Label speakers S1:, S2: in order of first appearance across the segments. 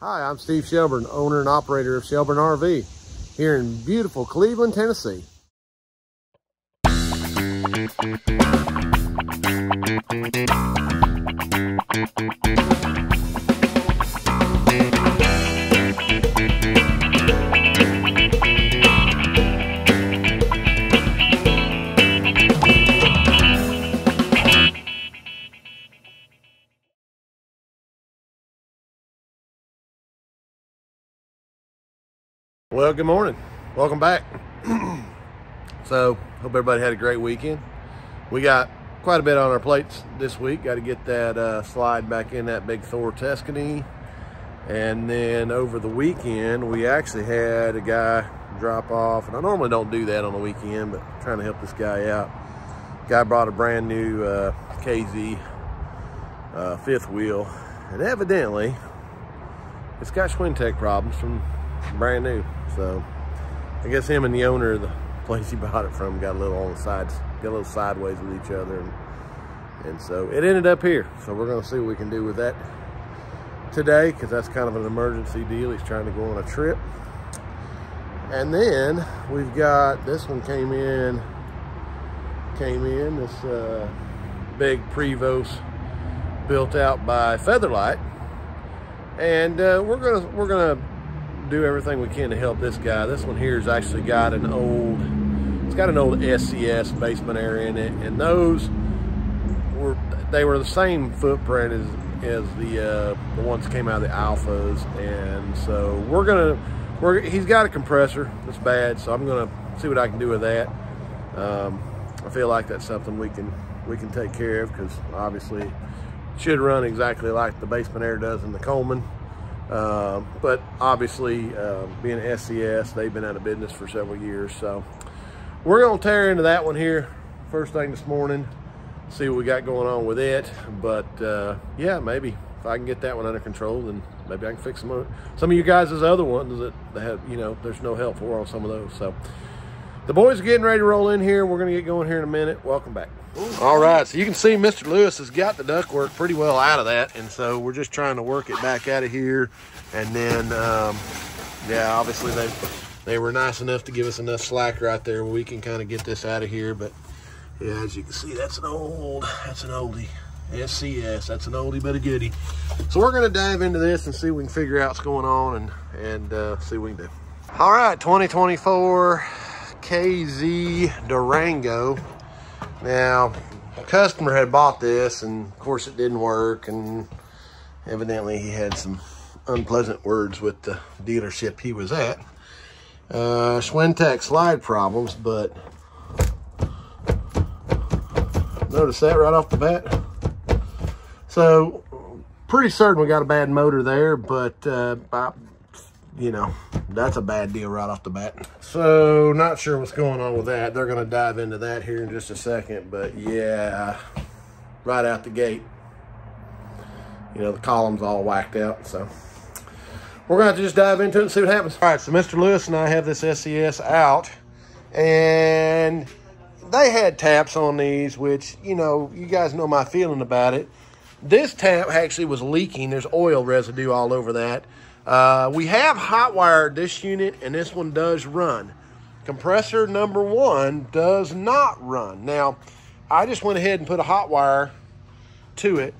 S1: Hi, I'm Steve Shelburne, owner and operator of Shelburne RV here in beautiful Cleveland, Tennessee. Well, good morning. Welcome back. So, hope everybody had a great weekend. We got quite a bit on our plates this week. Got to get that slide back in that big Thor Tuscany. And then over the weekend, we actually had a guy drop off. And I normally don't do that on the weekend, but I'm trying to help this guy out. Guy brought a brand new KZ fifth wheel. And evidently, it's got Schwintek problems from brand new. So I guess him and the owner of the place he bought it from got a little on the sides, got a little sideways with each other, and so it ended up here. So we're gonna see what we can do with that today, because that's kind of an emergency deal. He's trying to go on a trip. And then we've got this one came in this big Prevost built out by Featherlite, and we're gonna do everything we can to help this guy. This one here has actually got an old, it's got an old SCS basement area in it, and those were the same footprint as the ones that came out of the Alphas. And so he's got a compressor that's bad, so I'm gonna see what I can do with that. I feel like that's something we can take care of, because obviously it should run exactly like the basement air does in the Coleman. But obviously, being SCS, they've been out of business for several years. So we're going to tear into that one here first thing this morning, see what we got going on with it. But yeah, maybe if I can get that one under control, then maybe I can fix some of you guys' other ones that have, you know, there's no help for on some of those. So the boys are getting ready to roll in here. We're going to get going here in a minute. Welcome back. All right, so you can see Mr. Lewis has got the ductwork pretty well out of that, and so we're just trying to work it back out of here. And then, yeah, obviously they were nice enough to give us enough slack right there where we can kind of get this out of here. But yeah, as you can see, that's an oldie. SCS, that's an oldie but a goodie. So we're gonna dive into this and see if we can figure out what's going on and see what we can do. All right, 2024 KZ Durango. Now, a customer had bought this, and of course it didn't work, and evidently he had some unpleasant words with the dealership he was at. Schwintek slide problems, but notice that right off the bat. So, pretty certain we got a bad motor there, but you know, that's a bad deal right off the bat. So not sure what's going on with that. They're gonna dive into that here in just a second, but yeah, right out the gate, you know, the column's all whacked out. So we're gonna have to just dive into it and see what happens. All right, so Mr. Lewis and I have this SCS out, and they had taps on these, which, you know, you guys know my feeling about it. This tap actually was leaking. There's oil residue all over that. We have hot wired this unit, and this one does run. Compressor number 1 does not run. Now, I just went ahead and put a hot wire to it,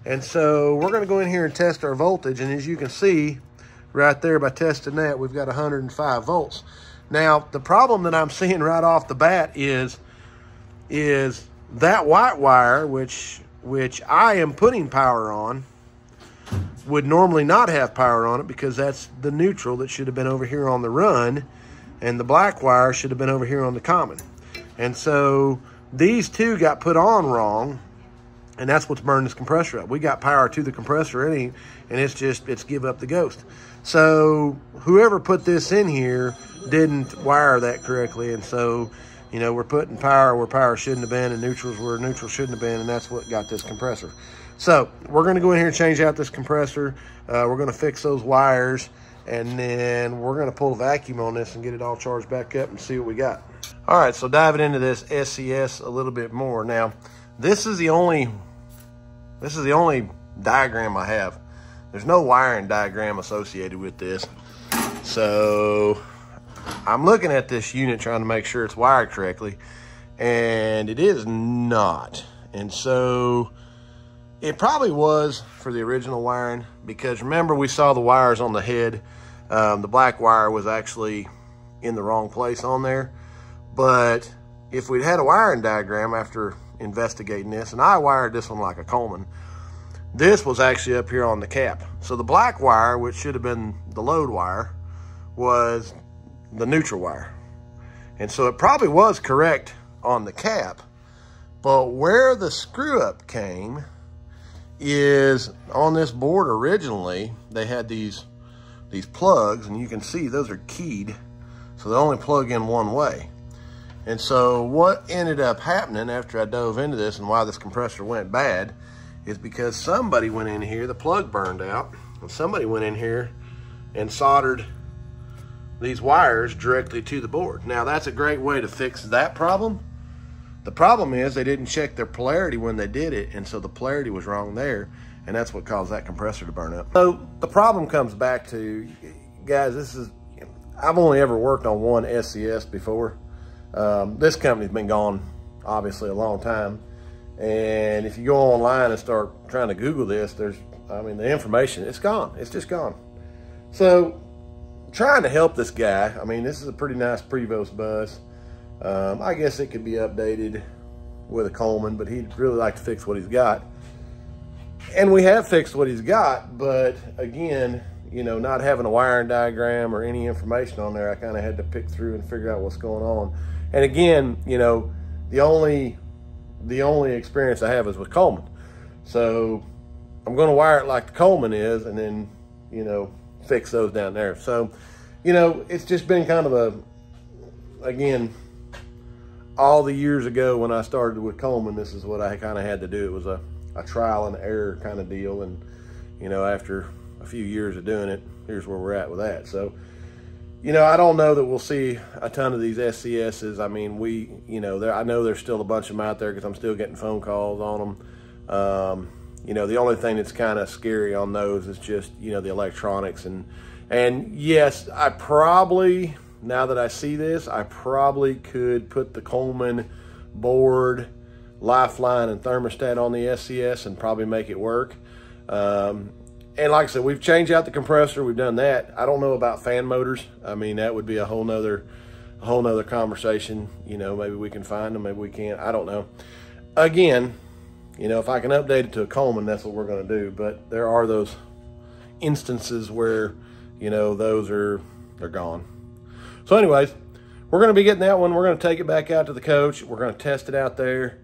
S1: and so we're going to go in here and test our voltage. And as you can see right there, by testing that, we've got 105 volts. Now, the problem that I'm seeing right off the bat is that white wire, which I am putting power on, would normally not have power on it, because that's the neutral that should have been over here on the run, and the black wire should have been over here on the common. And so these two got put on wrong, and that's what's burned this compressor up. We got power to the compressor and it's give up the ghost. So whoever put this in here didn't wire that correctly, and so, you know, we're putting power where power shouldn't have been, and neutrals where neutral shouldn't have been, and that's what got this compressor. So we're going to go in here and change out this compressor. We're going to fix those wires, and then we're going to pull a vacuum on this and get it all charged back up and see what we got. All right, so diving into this SCS a little bit more. Now, this is the only diagram I have. There's no wiring diagram associated with this. So I'm looking at this unit trying to make sure it's wired correctly, and it is not. And so it probably was for the original wiring, because remember we saw the wires on the head. The black wire was actually in the wrong place on there. But if we'd had a wiring diagram after investigating this, and I wired this one like a Coleman, this was actually up here on the cap. So the black wire, which should have been the load wire, was the neutral wire. And so it probably was correct on the cap, but where the screw up came is on this board originally, they had these plugs, and you can see those are keyed, so they only plug in one way. And so what ended up happening after I dove into this and why this compressor went bad is because somebody went in here, the plug burned out, and somebody went in here and soldered these wires directly to the board. Now that's a great way to fix that problem. The problem is they didn't check their polarity when they did it, and so the polarity was wrong there, and that's what caused that compressor to burn up. So the problem comes back to, guys, I've only ever worked on one SCS before. This company's been gone obviously a long time, and if you go online and start trying to Google this, the information, it's gone. It's just gone. So trying to help this guy, this is a pretty nice Prevost bus. I guess it could be updated with a Coleman, but he'd really like to fix what he's got. And we have fixed what he's got, but again, not having a wiring diagram or any information on there, I kind of had to pick through and figure out what's going on. And again, the only experience I have is with Coleman. So I'm going to wire it like the Coleman is, and then, fix those down there. So, it's just been kind of again, all the years ago when I started with Coleman, this is what I kind of had to do. It was a trial and error kind of deal. And, after a few years of doing it, here's where we're at with that. So, I don't know that we'll see a ton of these SCSs. I know there's still a bunch of them out there because I'm still getting phone calls on them. The only thing that's kind of scary on those is just, the electronics. And yes, I probably, now that I see this, I probably could put the Coleman board, lifeline, and thermostat on the SCS and probably make it work. And like I said, we've changed out the compressor. We've done that. I don't know about fan motors. That would be a whole nother conversation. Maybe we can find them, maybe we can't. I don't know. Again, if I can update it to a Coleman, that's what we're going to do. But there are those instances where, they're gone. So anyways, we're going to be getting that one. We're going to take it back out to the coach. We're going to test it out there.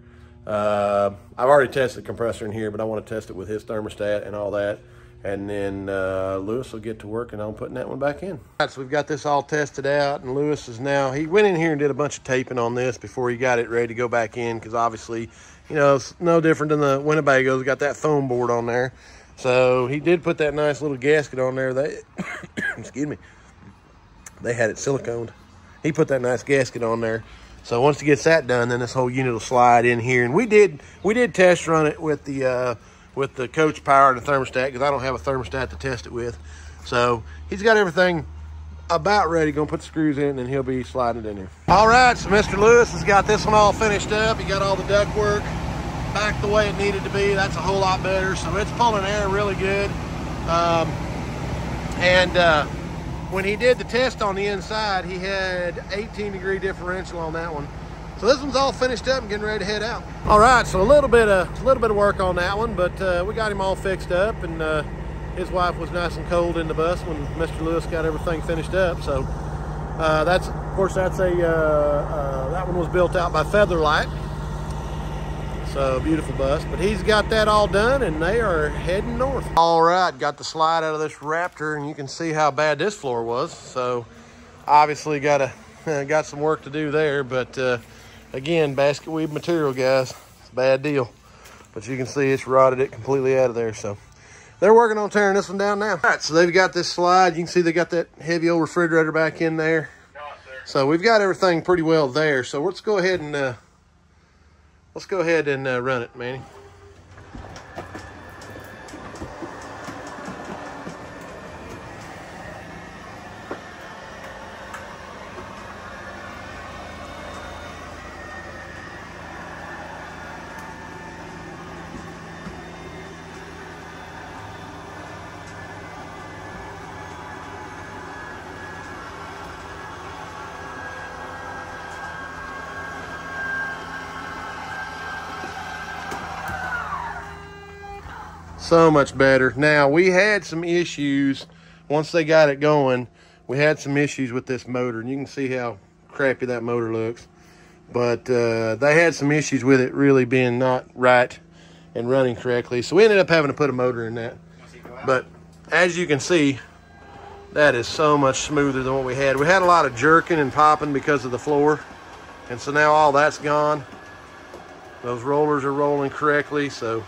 S1: I've already tested the compressor in here, but I want to test it with his thermostat and all that. And then Lewis will get to work and I'm putting that one back in. All right, so we've got this all tested out, and Lewis is now, he went in here and did a bunch of taping on this before he got it ready to go back in, because obviously, it's no different than the Winnebagos. Got that foam board on there. So he did put that nice little gasket on there. Excuse me, they had it siliconed. He put that nice gasket on there. So once he gets that done, then this whole unit will slide in here. And we did test run it with the coach power and the thermostat, because I don't have a thermostat to test it with. So he's got everything about ready. Gonna put the screws in and he'll be sliding it in here. All right, so Mr. Lewis has got this one all finished up. He got all the ductwork back the way it needed to be. That's a whole lot better. So it's pulling air really good. When he did the test on the inside, he had 18-degree differential on that one. So this one's all finished up and getting ready to head out. All right, so a little bit of work on that one, but we got him all fixed up, and his wife was nice and cold in the bus when Mr. Lewis got everything finished up. So that one was built out by Featherlite. So beautiful bus, but he's got that all done and they are heading north. All right, got the slide out of this Raptor, and you can see how bad this floor was. So obviously got some work to do there, but again, basket weave material, guys, it's a bad deal. But you can see it's rotted it completely out of there. So they're working on tearing this one down now. All right, so they've got this slide. You can see they got that heavy old refrigerator back in there. So we've got everything pretty well there. So let's go ahead and run it, Manny. So much better. Now, we had some issues once they got it going. We had some issues with this motor, and you can see how crappy that motor looks. But they had some issues with it really being not right and running correctly. So we ended up having to put a motor in that. But as you can see, that is so much smoother than what we had. We had a lot of jerking and popping because of the floor. And so now all that's gone. Those rollers are rolling correctly. So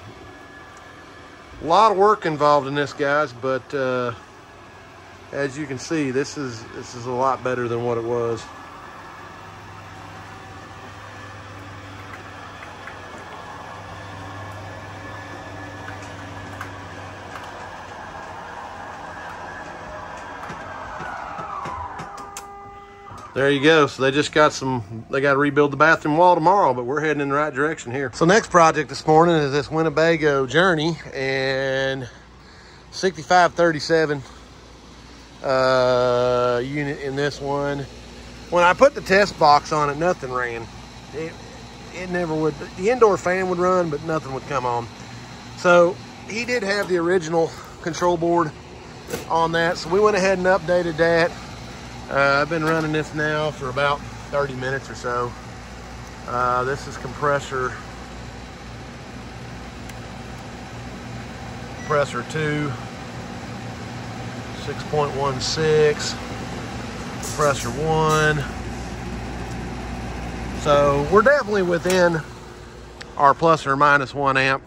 S1: a lot of work involved in this, guys. But as you can see, this is a lot better than what it was. There you go. So they just got they got to rebuild the bathroom wall tomorrow, but we're heading in the right direction here. So next project this morning is this Winnebago Journey and 6537 unit in this one. When I put the test box on it, nothing ran. It never would. The indoor fan would run, but nothing would come on. So he did have the original control board on that, so we went ahead and updated that. I've been running this now for about 30 minutes or so. This is compressor 2, 6.16, compressor 1. So we're definitely within our plus or minus 1 amp.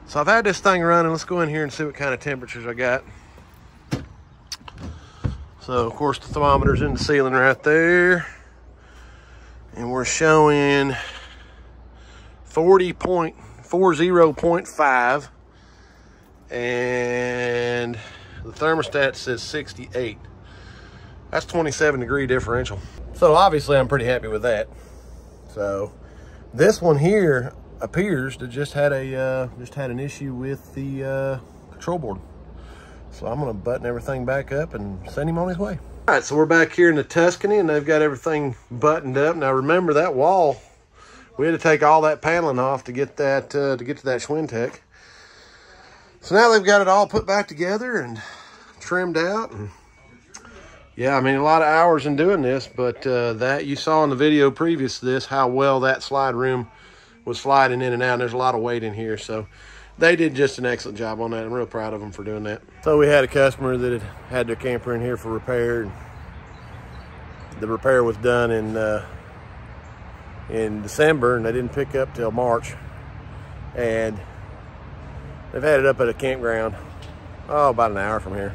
S1: So I've had this thing running. Let's go in here and see what kind of temperatures I got. So, of course, the thermometer's in the ceiling right there. And we're showing 40.5. And the thermostat says 68. That's 27-degree differential. So, obviously, I'm pretty happy with that. So, this one here appears to just had an issue with the control board. So I'm gonna button everything back up and send him on his way. All right, so we're back here in the Tuscany and they've got everything buttoned up. Now remember that wall, we had to take all that paneling off to get that to that Schwintek. So now they've got it all put back together and trimmed out. And yeah, I mean, a lot of hours in doing this, but that you saw in the video previous to this, how well that slide room was sliding in and out. And there's a lot of weight in here, so they did just an excellent job on that. I'm real proud of them for doing that. So we had a customer that had their camper in here for repair. The repair was done in December, and they didn't pick up till March. And they've had it up at a campground, about an hour from here.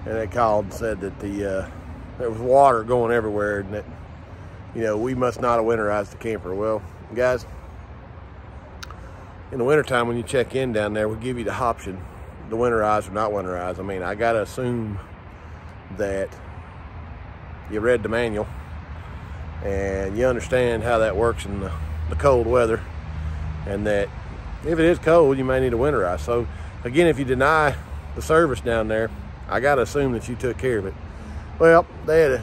S1: And they called and said that there was water going everywhere, and that, we must not have winterized the camper. Well, guys, in the wintertime, when you check in down there, we give you the option, the winterized or not winterized. I mean, I got to assume that you read the manual and you understand how that works in the cold weather, and that if it is cold, you may need to winterize. So, again, if you deny the service down there, I got to assume that you took care of it. Well, they had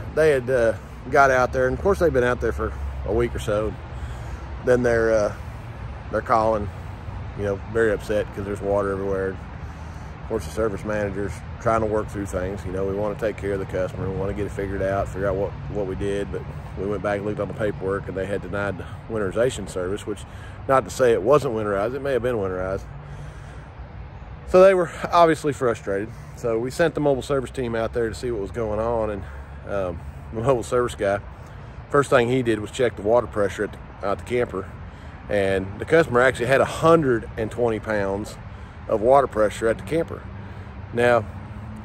S1: got out there, and of course, they've been out there for a week or so. Then they're calling, very upset because there's water everywhere. Of course, the service manager's trying to work through things. We want to take care of the customer. We want to get it figured out, figure out what we did. But we went back and looked on the paperwork, and they had denied the winterization service, which, not to say it wasn't winterized, it may have been winterized. So they were obviously frustrated. So we sent the mobile service team out there to see what was going on. And the mobile service guy, first thing he did was check the water pressure at the camper. And the customer actually had 120 pounds of water pressure at the camper. Now,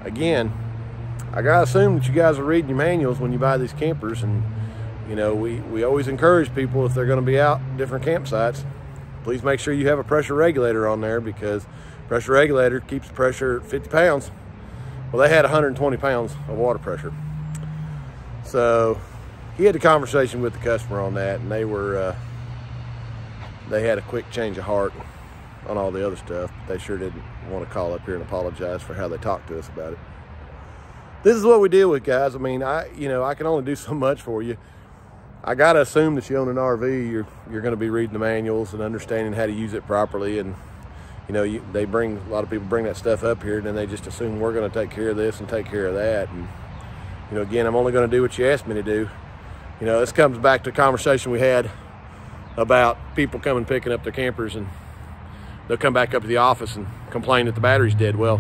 S1: again, I gotta assume that you guys are reading your manuals when you buy these campers, and we always encourage people, if they're going to be out different campsites, please make sure you have a pressure regulator on there, because pressure regulator keeps the pressure at 50 pounds. Well, they had 120 pounds of water pressure. So he had a conversation with the customer on that, and they had a quick change of heart on all the other stuff. They sure didn't want to call up here and apologize for how they talked to us about it. This is what we deal with, guys. I mean, I can only do so much for you. I got to assume that you own an RV. You're going to be reading the manuals and understanding how to use it properly. And, you know, a lot of people bring that stuff up here, and then they just assume we're going to take care of this and take care of that. And, you know, again, I'm only going to do what you asked me to do. You know, this comes back to a conversation we had about people coming picking up their campers, and they'll come back up to the office and complain that the battery's dead. Well,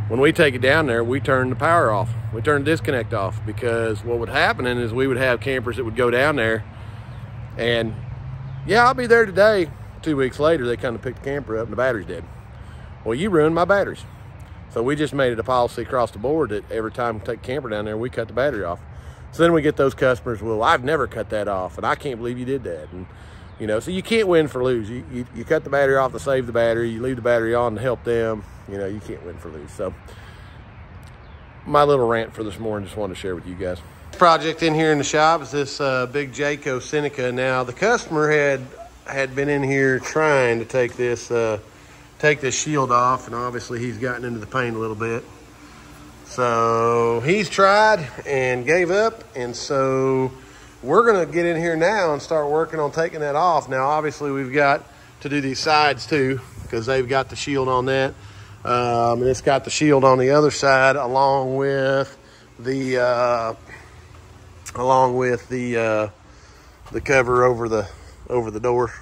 S1: when we take it down there, we turn the power off. We turn the disconnect off, because what would happen is we would have campers that would go down there, and yeah, I'll be there today. 2 weeks later, they come to pick the camper up and the battery's dead. Well, you ruined my batteries. So we just made it a policy across the board that every time we take a camper down there, we cut the battery off. So then we get those customers, well, I've never cut that off, and I can't believe you did that. And, you know, so you can't win for lose. You cut the battery off to save the battery. You leave the battery on to help them. You know, you can't win for lose. So my little rant for this morning, just wanted to share with you guys. Project in here in the shop is this big Jacyco Seneca. Now, the customer had been in here trying to take this shield off, and obviously he's gotten into the paint a little bit. So he's tried and gave up, and so we're gonna get in here now and start working on taking that off. Now, obviously we've got to do these sides too, because they've got the shield on that, and it's got the shield on the other side, along with the cover over the door,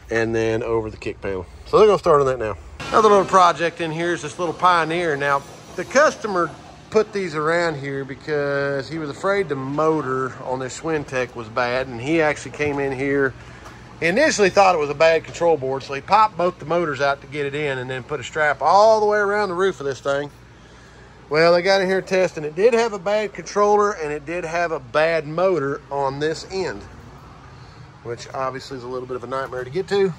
S1: and then over the kick panel. So they're gonna start on that now. Another little project in here is this little Pioneer. Now, the customer put these around here because he was afraid the motor on this Schwintech was bad, and he actually came in here. He initially thought it was a bad control board, so he popped both the motors out to get it in, and then put a strap all the way around the roof of this thing. Well, they got in here testing. It did have a bad controller, and it did have a bad motor on this end, which obviously is a little bit of a nightmare to get to.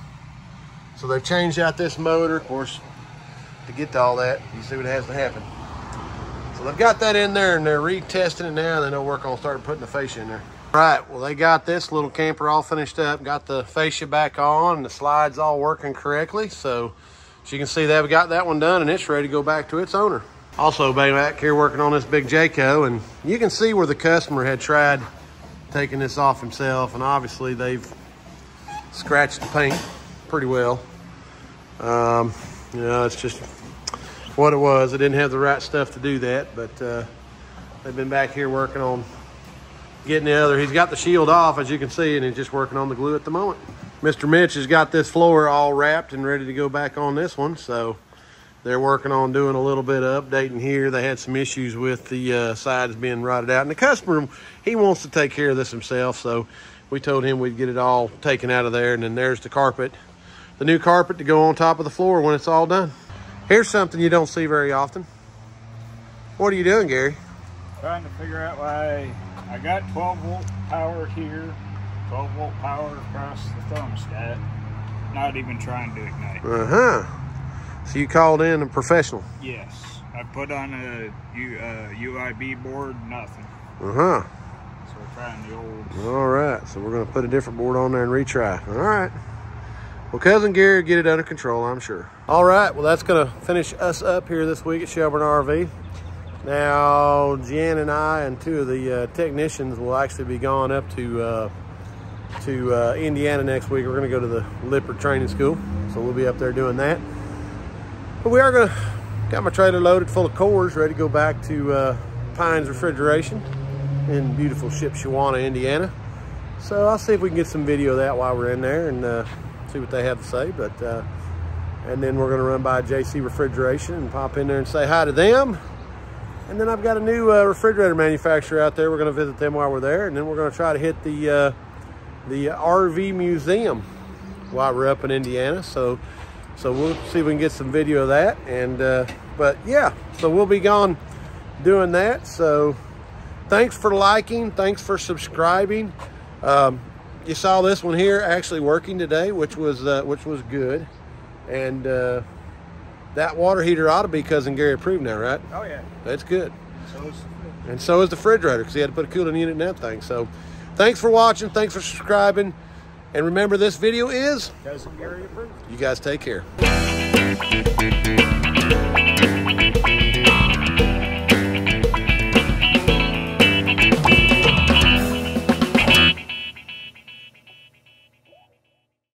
S1: So they've changed out this motor, of course, to get to all that. You see what has to happen. So they've got that in there, and they're retesting it now, and then they'll work on starting putting the fascia in there. All right, well, they got this little camper all finished up, got the fascia back on, and the slides all working correctly. So as you can see, they've got that one done, and it's ready to go back to its owner. Also, back here working on this big Jacyco, and you can see where the customer had tried taking this off himself, and obviously they've scratched the paint pretty well. You know, it's just what it was. They didn't have the right stuff to do that, but they've been back here working on getting the other. He's got the shield off, as you can see, and he's just working on the glue at the moment. Mr. Mitch has got this floor all wrapped and ready to go back on this one, so they're working on doing a little bit of updating here. They had some issues with the sides being rotted out, and the customer, he wants to take care of this himself, so we told him we'd get it all taken out of there. And then there's the carpet, the new carpet to go on top of the floor when it's all done. Here's something you don't see very often. What are you doing, Gary?
S2: Trying to figure out why I got 12-volt power here, 12-volt power across the thermostat, not even trying to ignite.
S1: So you called in a professional?
S2: Yes. I put on a UIB board, nothing. So we're trying the old.
S1: All right, so we're going to put a different board on there and retry. All right. Well, Cousin Gary will get it under control, I'm sure. All right, well, that's going to finish us up here this week at Shelburne RV. Now, Jan and I and two of the technicians will actually be going up to Indiana next week. We're going to go to the Lippert Training School, so we'll be up there doing that. But we are going to, got my trailer loaded full of cores, ready to go back to Pines Refrigeration in beautiful Shipshewana, Indiana. So I'll see if we can get some video of that while we're in there and see what they have to say. But and then we're going to run by JC Refrigeration and pop in there and say hi to them. And then I've got a new refrigerator manufacturer out there. We're going to visit them while we're there, and then we're going to try to hit the RV museum while we're up in Indiana. So we'll see if we can get some video of that. And but yeah, so we'll be gone doing that. So thanks for liking, thanks for subscribing. You saw this one here actually working today, which was good. And that water heater ought to be Cousin Gary approved now, right?
S2: Oh yeah,
S1: that's good.
S2: And so
S1: is the refrigerator, because he had to put a cooling unit in that thing. So thanks for watching, thanks for subscribing, and remember, this video is
S2: Cousin Gary approved.
S1: You guys take care.